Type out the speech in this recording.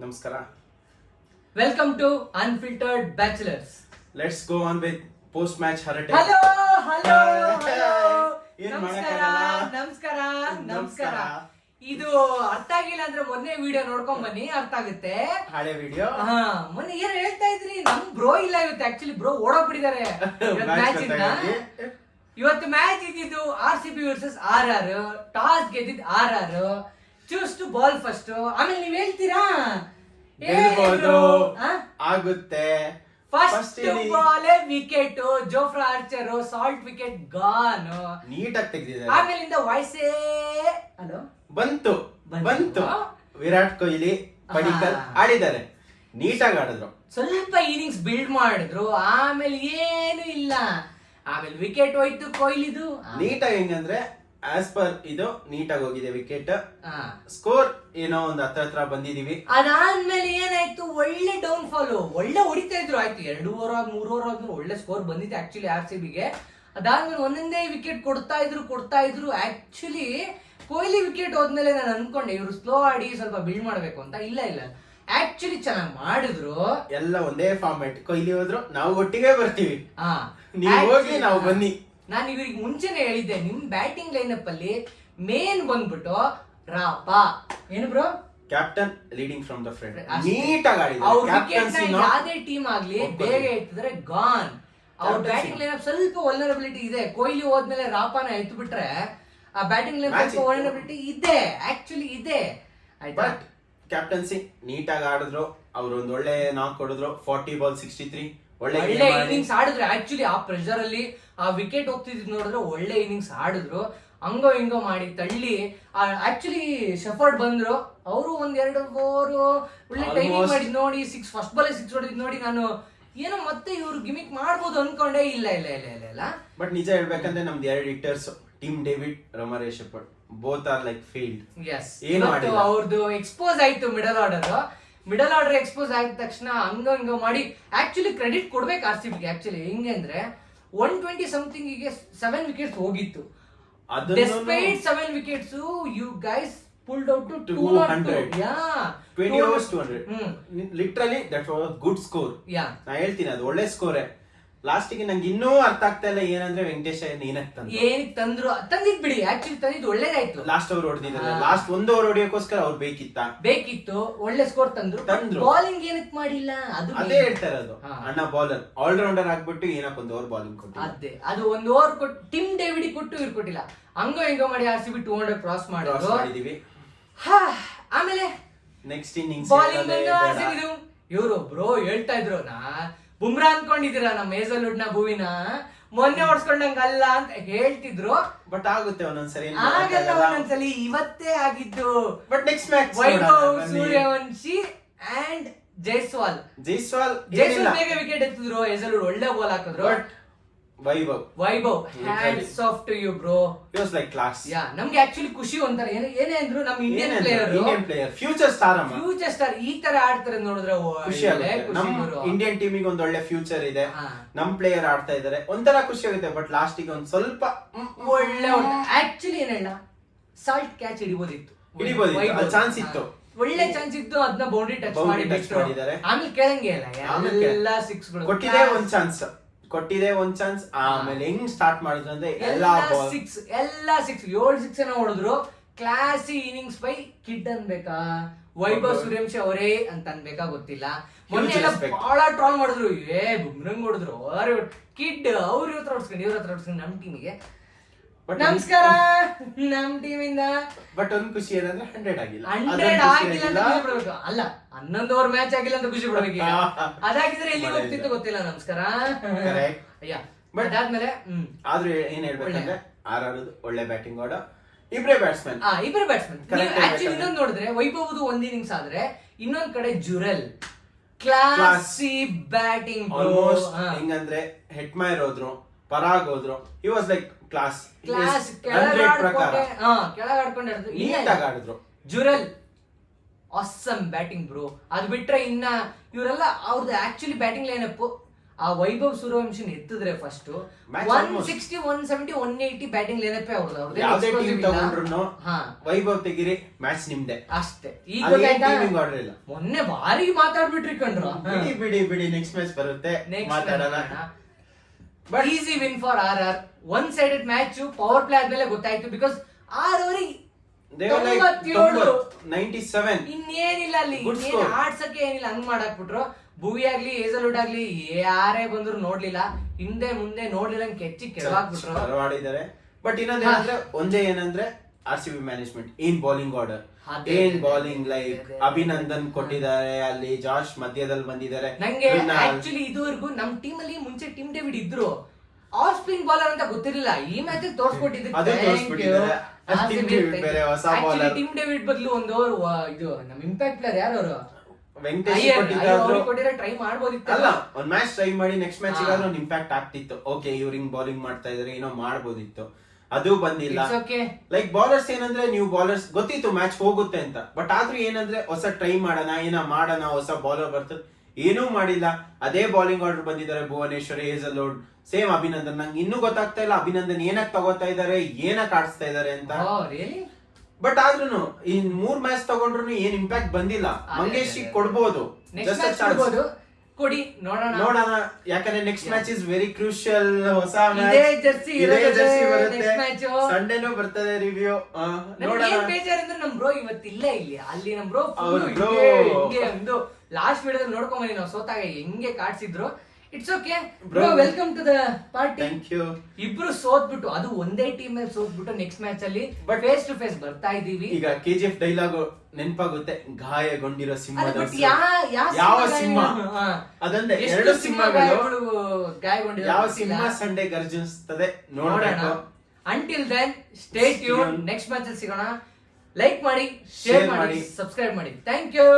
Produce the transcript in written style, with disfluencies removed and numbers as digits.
ನಮಸ್ಕಾರ. Welcome to unfiltered bachelors. Let's go on with post match ಹರಟೆ. Hello hello ಏನ್ ನಮಸ್ಕಾರ ನಮಸ್ಕಾರ ನಮಸ್ಕಾರ. ಇದು ಅರ್ಥ ಆಗಿಲ್ಲ ಅಂದ್ರೆ ಮೊನ್ನೆ ವಿಡಿಯೋ ನೋಡ್ಕೊಂಡ್ ಬನ್ನಿ, ಅರ್ಥ ಆಗುತ್ತೆ. ಹಳೆ ವಿಡಿಯೋ. ಮೊನ್ನೆ ಏನ್ ಹೇಳ್ತಾ ಇದ್ರಿ? ನಮ್ ಬ್ರೋ ಇಲ್ಲ ಇವತ್ತು. ಆಕ್ಚುಲಿ ಬ್ರೋ ಓಡೋಗ್ಬಿಟ್ಟಿದ್ದಾರೆ ಮ್ಯಾಚ್ ಇಂದ. ಇವತ್ತು ಮ್ಯಾಚ್ ಇದ್ದಿದ್ದು RCB ವರ್ಸಸ್ RR. ಟಾಸ್ ಗೆದ್ದಿದ್ RR. Choose to bowl first. ಆಮೇಲೆ ನೀವ್ ಹೇಳ್ತೀರಾ ಗೆಲ್ಬಹುದು, ಆಗುತ್ತೆ. First ball wicket, Jofra Archer Salt wicket gone. ನೀಟಾಗಿ ತೆಗೆದಿದ್ದಾರೆ. ಆಮೇಲಿಂದ ವಾಯ್ಸೇ ಹಲೋ ಬಂತು. ವಿರಾಟ್ ಕೊಹ್ಲಿ ಪಡಿಕಲ್ ಆಡಿದ್ದಾರೆ, ನೀಟಾಗಿ ಆಡಿದ್ರು. ಸ್ವಲ್ಪ ಇನ್ನಿಂಗ್ಸ್ ಬಿಲ್ಡ್ ಮಾಡಿದ್ರು, ಆಮೇಲೆ ಏನು ಇಲ್ಲ. ಆಮೇಲೆ ವಿಕೆಟ್ ಹೋಯ್ತು ಕೊಹ್ಲಿದು. ನೀಟಾಗಿ ಹೆಂಗಂದ್ರೆ ಆಸ್ ಪರ್ ಇದು ನೀಟಾಗಿ ಹೋಗಿದೆ ವಿಕೆಟ್. ಸ್ಕೋರ್ ಏನೋ ಒಂದ್ ಹತ್ರ ಬಂದಿದೀವಿ. ಅದಾದ್ಮೇಲೆ ಏನಾಯ್ತು, ಒಳ್ಳೆ ಡೌನ್ ಫಾಲ್. ಒಳ್ಳೆ ಹೊಡಿತಾ ಇದ್ರು, ಆಯ್ತು 2 ಓವರ್ 3 ಓವರ್ ಆದ್ಮೇಲೆ ಒಳ್ಳೆ ಸ್ಕೋರ್ ಬಂದಿತ್ತು ಆಕ್ಚುಲಿ RCBಗೆ. ಅದಾದ್ಮೇಲೆ ಒಂದೊಂದೇ ವಿಕೆಟ್ ಕೊಡ್ತಾ ಇದ್ರು. ಆಕ್ಚುಲಿ ಕೊಹ್ಲಿ ವಿಕೆಟ್ ಹೋದ್ಮೇಲೆ ನಾನು ಅನ್ಕೊಂಡೆ ಇವ್ರು ಸ್ಲೋ ಆಡಿ ಸ್ವಲ್ಪ ಬಿಲ್ಡ್ ಮಾಡ್ಬೇಕು ಅಂತ. ಇಲ್ಲ ಆಕ್ಚುಲಿ ಚೆನ್ನಾಗಿ ಮಾಡಿದ್ರು. ಎಲ್ಲ ಒಂದೇ ಫಾರ್ಮ್ಯಾಟ್. ಕೊಹ್ಲಿ ಹೋದ್ರು, ನಾವು ಒಟ್ಟಿಗೆ ಬರ್ತೀವಿ, ನೀವು ಹೋಗಿ ನಾವು ಬನ್ನಿ. ನಾನು ಇವ್ರಿಗೆ ಮುಂಚೆನೆ ಹೇಳಿದ್ದೆ, ನಿಮ್ ಬ್ಯಾಟಿಂಗ್ ಲೈನಪ್ ಅಲ್ಲಿ ಮೇನ್ ಬಂದ್ಬಿಟ್ಟು ರಾಪಾ ಏನು bro, captain leading from the front. ನೀಟಾಗಿ ಆಡಿದ್ದಾರೆ. ಯಾವ್ದೇ ಟೀಮ್ ಆಗ್ಲಿ ಬೇಗ ಇಟ್ಟಿದ್ರೆ ಗಾನ್. ಅವ್ರ ಬ್ಯಾಟಿಂಗ್ ಲೈನಪ್ ಸ್ವಲ್ಪ ವಲ್ನರಬಿಲಿಟಿ ಇದೆ. ಕೊಹ್ಲಿ ಹೋದ್ಮೇಲೆ ರಾಪಾನ ಎತ್ತು ಬಿಟ್ರೆ ಆ ಬ್ಯಾಟಿಂಗ್ ಲೈನಪ್ ಸ್ವಲ್ಪ ವಲ್ನರಬಿಲಿಟಿ ಇದೆ, ಆಕ್ಚುಲಿ ಇದೆ. ಆಯ್ತಾ, ಕ್ಯಾಪ್ಟನ್ಸಿ ನೀಟಾಗಿ ಆಡಿದ್ರು. ಅವ್ರು ಒಂದ್ ಒಳ್ಳೆ ನಾಕ್ ಕೊಡಿದ್ರು. 40 ಬಾಲ್ 63 ಒಳ್ಳೆ ಇನ್ನಿಂಗ್ಸ್ ಆಡಿದ್ರು. ಆಕ್ಚುಲಿ ಆ ಪ್ರೆಷರ್ ಅಲ್ಲಿ ಆ ವಿಕೆಟ್ ಹೋಗ್ತಿದ್ ನೋಡಿದ್ರೆ ಒಳ್ಳೆ ಇನ್ನಿಂಗ್ಸ್ ಆಡಿದ್ರು. ಹಂಗೋ ಹಿಂಗೋ ಮಾಡಿ ತಳ್ಳಿ ಆಕ್ಚುಲಿ ಶೆಫರ್ಡ್ ಬಂದ್ರು. ಅವರು ಒಂದ್ 2 ಓವರ್ ಒಳ್ಳೆ ಟೈಮಿಂಗ್ ಮಾಡಿದ್ ನೋಡಿ, ಫಸ್ಟ್ ಬಾಲ್ 6 ಹೊಡೆದ್ ನೋಡಿ ನಾನು ಏನೋ ಮತ್ತೆ ಇವ್ರು ಗಿಮಿಕ್ ಮಾಡ್ಬೋದು ಅನ್ಕೊಂಡೆ. ಇಲ್ಲ. ಬಟ್ ನಿಜ ಹೇಳ್ಬೇಕಂದ್ರೆ ನಮ್ದು 2 hitters, Tim David, Romario Shepherd, both are like field. ಏನು ಅವ್ರದ್ದು ಎಕ್ಸ್ಪೋಸ್ ಆಯ್ತು ಮಿಡಲ್ ಆರ್ಡರ್ ಎಕ್ಸ್ಪೋಸ್ ಆಗಿದ ತಕ್ಷಣ ಹಂಗೋ ಮಾಡಿ ಆಕ್ಚುಲಿ ಕ್ರೆಡಿಟ್ ಕೊಡ್ಬೇಕು RCBಗೆ. ಆಕ್ಚುಲಿ ಹೆಂಗೆ ಅಂದ್ರೆ 120 ಸಮಥಿಂಗ್ ಗೆ 7 ವಿಕೆಟ್ಸ್ ಹೋಗಿತ್ತು. Despite 7 wickets you guys pulled out to 200. 20 overs 200. Literally that was good score. ನಾ ಹೇಳ್ತೀನಿ ಅದು ಒಳ್ಳೆ ಸ್ಕೋರೇ. ಲಾಸ್ಟಿಗೆ ನಂಗೆ ಇನ್ನೂ ಅರ್ಥ ಆಗ್ತಾ ಇಲ್ಲ ಏನಂದ್ರೆ ವೆಂಕಟೇಶ್ ಏನಕ್ಕೆ ತಂದಿದ್ ಬಿಡಿ. ಆಕ್ಚುಲಿ ತಂದಿದ್ದು ಒಳ್ಳೇದಾಯ್ತು. ಲಾಸ್ಟ್ ಓವರ್ ಹೊಡೆದಿದ್ದಾರೆ. ಲಾಸ್ಟ್ 1 ಓವರ್ ಹೊಡೆಯೋಕೋಸ್ಕರ ಅವ್ರು ಬೇಕಿತ್ತು. ಒಳ್ಳೆ ಸ್ಕೋರ್ ತಂದ್ರು. ಬಾಲಿಂಗ್ ಏನಕ್ಕೆ ಮಾಡಿಲ್ಲ, ಅದೇ ಹೇಳ್ತಾ ಇರೋದು. ಅಣ್ಣ ಬಾಲರ್ ಆಲ್ರೌಂಡರ್ ಆಗ್ಬಿಟ್ಟು ಏನಕ್ಕೆ 1 ಓವರ್ ಬಾಲಿಂಗ್ ಕೊಟ್ಟು, ಅದು 1 ಓವರ್ ಕೊಟ್ಟು ಟಿಮ್ ಡೇವಿಡ್ ಕೊಟ್ಟು ಇವ್ರು ಕೊಟ್ಟಿಲ್ಲ. ಹಂಗೋ ಹಿಂಗೋ ಮಾಡಿ RCB 200 ಕ್ರಾಸ್ ಮಾಡಿದ್ವಿ. ಆಮೇಲೆ ನೆಕ್ಸ್ಟ್ ಇನ್ನಿಂಗ್ಸ್ ಬಾಲಿಂಗ್ ಇವರು ಬ್ರೋ ಹೇಳ್ತಾ ಇದ್ರು, ಬುಮ್ರಾ ಅನ್ಕೊಂಡಿದ್ದೀರಾ ನಮ್ಮ ಹೇಸಲ್ವುಡ್ ನ ಭೂವಿನ ಮೊನ್ನೆ ಓಡಿಸ್ಕೊಂಡಂಗ ಅಲ್ಲ ಅಂತ ಹೇಳ್ತಿದ್ರು. ಬಟ್ ಆಗುತ್ತೆ ಒಂದೊಂದ್ಸರಿ, ಆಗಲ್ಲ ಒಂದೊಂದ್ಸಲಿ. ಇವತ್ತೇ ಆಗಿದ್ದು. But next match Vaibhav Suryavanshi and Jaiswal ಬೇಗ ವಿಕೆಟ್ ಎತ್ತಿದ್ರು. ಹೇಸಲ್ವುಡ್ ಒಳ್ಳೆ ಬಾಲ್ ಹಾಕಿದ್ರು. Vaibhav hands off to you bro. It was like class. ನಮ್ಗೆ ಆಕ್ಚುಲಿ ಖುಷಿ ಒಂಥರ ಏನೇ ಅಂದ್ರು ನಮ್ಮ ಇಂಡಿಯನ್ ಪ್ಲೇಯರ್ ಫ್ಯೂಚರ್ ಸ್ಟಾರ್ ಈ ತರ ಆಡ್ತಾರೆ ನೋಡಿದ್ರೆ ಖುಷಿ ಆಗುತ್ತೆ. ನಮ್ಮ ಇಂಡಿಯನ್ ಟೀಮಿಗೆ ಒಂದ್ ಒಳ್ಳೆ ಫ್ಯೂಚರ್ ಇದೆ. ನಮ್ ಪ್ಲೇಯರ್ ಆಡ್ತಾ ಇದಾರೆ, ಒಂಥರ ಖುಷಿ ಆಗುತ್ತೆ. ಬಟ್ ಲಾಸ್ಟಿಗೆ ಒಂದ್ ಸ್ವಲ್ಪ ಒಳ್ಳೆ ಆಕ್ಚುಲಿ ಏನ್ ಹೇಳ, ಸಾಲ್ಟ್ ಕ್ಯಾಚ್ ಹಿಡಿಬೋದಿತ್ತು, ಚಾನ್ಸ್ ಇತ್ತು, ಒಳ್ಳೆ ಚಾನ್ಸ್ ಇತ್ತು. ಅದನ್ನ ಬೌಂಡ್ರಿ ಟಚ್ ಮಾಡಿದ್ದಾರೆ. ಆಮೇಲೆ ಕೆಳಂಗೆ ಎಲ್ಲ 6 ಕೊಟ್ಟಿದೆ ಒಂದ್ ಚಾನ್ಸ್. ಆಮೇಲೆ ಹೆಂಗ್ ಸ್ಟಾರ್ಟ್ ಮಾಡಿದ್ರು ಅಂದ್ರೆ ಎಲ್ಲ 6 ಹೊಡೆದ್ರು. ಕ್ಲಾಸಿ ಇನ್ನಿಂಗ್ಸ್ ಬೈ ಕಿಡ್ ಅನ್ಬೇಕಾ, ವೈಭವ್ ಸೂರ್ಯವಂಶಿ ಅವರೇ ಅಂತ ಅನ್ಬೇಕಾ ಗೊತ್ತಿಲ್ಲ. ಮೊನ್ನೆ ಎಲ್ಲ ಬಹಳ ಟ್ರಾಲ್ ಮಾಡಿದ್ರು, ಬುಮ್ರಂಗ್ ಹೊಡೆದ್ರು ಕಿಡ್. ಅವ್ರ ಇವ್ರ ಹೊಡ್ಸ್ಕೊಂಡು ನಮ್ ಟೀಮಿಗೆ ನಮಸ್ಕಾರ, ನಮ್ ಟೀಮಿಂದ. ಬಟ್ ಒಂದ್ ಖುಷಿ ಏನಂದ್ರೆ 100 ಆಗಿಲ್ಲ ಅಲ್ಲ 11 ಓವರ್ ಮ್ಯಾಚ್ ಆಗಿಲ್ಲ ಅಂತ ಖುಷಿ ಪಡ್ಬೇಕು. ಅದಾಗಿದ್ರೆ ಎಲ್ಲಿ ಹೋಗ್ತಿತ್ತು ಗೊತ್ತಿಲ್ಲ. ನಮಸ್ಕಾರ. ಬಟ್ ಅದಾದ್ಮೇಲೆ ಆದ್ರೂ ಏನ್ ಹೇಳ್ಬೇಕಂದ್ರೆ RR ಒಳ್ಳೆ ಬ್ಯಾಟಿಂಗ್ ಆಡ, ಇಬ್ರೇ ಬ್ಯಾಟ್ಸ್ಮನ್. ಆಕ್ಚುಲಿ ಇನ್ನೊಂದ್ ನೋಡಿದ್ರೆ ವೈಭವ್ದು ಒಂದ್ ಇನ್ನಿಂಗ್ಸ್ ಆದ್ರೆ ಇನ್ನೊಂದ್ ಕಡೆ ಜುರೆಲ್ ಕ್ಲಾಸಿ ಬ್ಯಾಟಿಂಗ್. ಹೆಂಗಂದ್ರೆ ಹೆಟ್ಮೈರ್ ಹೋದ್ರು, ಪರಾಗ್ ಹೋದ್ರು. ಹಿ ವಾಸ್ ಲೈಕ್ ಕ್ಲಾಸ್ ಕೆಳಗಾಡ್ಕೊಂಡಿದ್ರು. Jurel awesome batting bro. ಅದು ಬಿಟ್ರೆ ಇನ್ನ ಇವರೆಲ್ಲ ಅವ್ರದ್ದು ಆಕ್ಚುಲಿ ಬ್ಯಾಟಿಂಗ್ ಲೈನಪ್ ಆ ವೈಭವ್ ಸೂರ್ಯವಂಶಿನ ಎತ್ತಿದ್ರೆ ಫಸ್ಟ್ Match 160 170 180 ಬ್ಯಾಟಿಂಗ್ ಲೇನಪ್ ಅವ್ರದ್ದು ಯಾವ್ದೇ ಟೀಮ್ ತಗೊಂಡ್ರು ವೈಭವ್ ತೆಗಿರಿ ಮ್ಯಾಚ್ ನಿಮ್ದೆ ಅಷ್ಟೇ. ಈಗ ಅಲ್ಲಿ ಏನ್ teaming order ಇಲ್ಲ. ಮೊನ್ನೆ ಭಾರಿ ಮಾತಾಡ್ಬಿಟ್ರಿ ಕಣ್ರು. ಬಿಡಿ ನೆಕ್ಸ್ಟ್ ಮ್ಯಾಚ್ ಬರುತ್ತೆ ಮಾತಾಡೋಣ. But easy win for RR. One sided match power play ಆದ್ಮೇಲೆ ಗೊತ್ತಾಯ್ತು. ಬಿಕಾಸ್ RR 97 ಇನ್ನೇನಿಲ್ಲ ಅಲ್ಲಿ, ಆಡ್ಸಕ್ಕೆ ಏನಿಲ್ಲ, ಹಂಗ್ ಮಾಡಾಕ್ಬಿಟ್ರು. ಭುವಿ ಆಗ್ಲಿ ಹೇಸಲ್ವುಡ್ ಆಗ್ಲಿ ಯಾರೇ ಬಂದ್ರು ನೋಡ್ಲಿಲ್ಲ, ಹಿಂದೆ ಮುಂದೆ ನೋಡ್ಲಿಲ್ಲ, ಕೆಚ್ಚಿ ಕೆಳಗಾಕ್ಬಿಟ್ರು. ಆಡಿದ್ದಾರೆ. ಬಟ್ ಇನ್ನೊಂದ್ ಏನಂದ್ರೆ ಒಂದೇ ಏನಂದ್ರೆ RCB ಮ್ಯಾನೇಜ್ಮೆಂಟ್ ಏನ್ ಬೌಲಿಂಗ್ ಆರ್ಡರ್, ಏನ್ ಬೌಲಿಂಗ್ ಲೈಕ್ ಅಭಿನಂದನ್ ಕೊಟ್ಟಿದ್ದಾರೆ, ಅಲ್ಲಿ ಜಾಶ್ ಮಧ್ಯದಲ್ಲಿ ಬಂದಿದ್ದಾರೆ. ನಂಗೆ ಆಕ್ಚುಲಿ ಇದುವರೆಗೂ ನಮ್ ಟೀಮ್ ಅಲ್ಲಿ ಮುಂಚೆ ಟೀಮ್ ಡೇವಿಡ್ ಇದ್ರು, ಆಫ್ ಸ್ಪಿನ್ ಬೌಲರ್ ಅಂತ ಗೊತ್ತಿರಲಿಲ್ಲ. ಈ ಮ್ಯಾಚ್ ತೋರ್ಸ್ಕೊಟ್ಟಿದ್ದಾರೆ. ಟೀಮ್ ಡೇವಿಡ್ ಬದಲು ಒಂದು ಇದು ನಮ್ ಇಂಪ್ಯಾಕ್ಟ್ ಪ್ಲೇಯರ್ ಯಾರು ಅವರು ಟ್ರೈ ಮಾಡ್ಬೋದಿತ್ತು. ಅಲ್ಲ, ಒಂದ್ ಮ್ಯಾಚ್ ಟ್ರೈ ಮಾಡಿ ನೆಕ್ಸ್ಟ್ ಮ್ಯಾಚ್ ಗಾದ್ರೂ ಒಂದ್ ಇಂಪ್ಯಾಕ್ಟ್ ಆಗ್ತಿತ್ತು. ಓಕೆ ಇವ್ರು ಹಿಂಗ್ ಬೌಲಿಂಗ್ ಮಾಡ್ತಾ ಇದಾರೆ, ಏನೋ ಮಾಡ್ಬೋದಿತ್ತು. ಅದು ಬಂದಿಲ್ಲ. ಲೈಕ್ ಬೌಲರ್ಸ್ ಏನಂದ್ರೆ ನೀವು ಬೌಲರ್ಸ್ ಗೊತ್ತಿತ್ತು ಮ್ಯಾಚ್ ಹೋಗುತ್ತೆ ಅಂತ, ಬಟ್ ಆದ್ರೂ ಏನಂದ್ರೆ ಹೊಸ ಟ್ರೈ ಮಾಡೋಣ, ಮಾಡೋಣ, ಹೊಸ ಬೌಲರ್ ಬರ್ತದೆ, ಏನೂ ಮಾಡಿಲ್ಲ. ಅದೇ ಬೌಲಿಂಗ್ ಆರ್ಡರ್ ಬಂದಿದ್ದಾರೆ. Bhuvneshwar, Hazlewood, same Abhinandan. ನಂಗೆ ಇನ್ನೂ ಗೊತ್ತಾಗ್ತಾ ಇಲ್ಲ ಅಭಿನಂದನ್ ಏನಕ್ ತಗೋತಾ ಇದಾರೆ, ಏನಕ್ ಆಡಿಸ್ತಾ ಇದಾರೆ ಅಂತ. ಬಟ್ ಆದ್ರೂ ಈ 3 ಮ್ಯಾಚ್ ತಗೊಂಡ್ರು ಏನ್ ಇಂಪ್ಯಾಕ್ಟ್ ಬಂದಿಲ್ಲ. ಮಂಗೇಶ್ ಕೊಡ್ಬೋದು, ಕೊಡಿ ನೋಡೋಣ. ಯಾಕಂದ್ರೆ next match is very crucial. ಹೊಸ ಜರ್ಸಿ ಸಂಡೇನೂ ಬರ್ತದೆ ರಿವ್ಯೂ. ಬೇಜಾರಂದ್ರೆ ನಮ್ ಬ್ರೋ ಇವತ್ತಿಲ್ಲ ಇಲ್ಲಿ. ಅಲ್ಲಿ ನಮ್ ಬ್ರೋ ಒಂದು ಲಾಸ್ಟ್ ವಿಡಿಯೋದಲ್ಲಿ ನೋಡ್ಕೊಂಡ್ ಬನ್ನಿ, ನಾವು ಸೋತಾಗ ಹೆಂಗೆ ಕಾಡ್ಸಿದ್ರು. It's okay bro, welcome to the party. Thank you. ಇಬ್ರು ಸೋತ್ಬಿಟ್ಟು, ಅದು ಒಂದೇ ಟೀಮ್ ಅಲ್ಲಿ ಸೋತ್ಬಿಟ್ಟು ನೆಕ್ಸ್ಟ್ ಮ್ಯಾಚ್ ಅಲ್ಲಿ ಫೇಸ್ ಟು ಫೇಸ್ ಬರ್ತಾ ಇದೀವಿ. ಈಗ KGF ಡೈಲಾಗ್ ನೆನಪಾಗುತ್ತೆ, ಗಾಯಗೊಂಡಿರೋ ಸಿಂಹದ ಯಾವ ಸಿಂಹ ಅದಂದ್ರೆ 2 ಸಿಂಹಗಳು ಗಾಯಗೊಂಡಿರೋ ಯಾವ ಸಿಂಹ ಸಂಡೆ ಗರ್ಜಿಸ್ತದೆ ನೋಡೋಣ. Until then stay tune. Next match ಅಲ್ಲಿ ಸಿಗೋಣ. ಲೈಕ್ ಮಾಡಿ, ಶೇರ್ ಮಾಡಿ, ಸಬ್ಸ್ಕ್ರೈಬ್ ಮಾಡಿ. Thank you.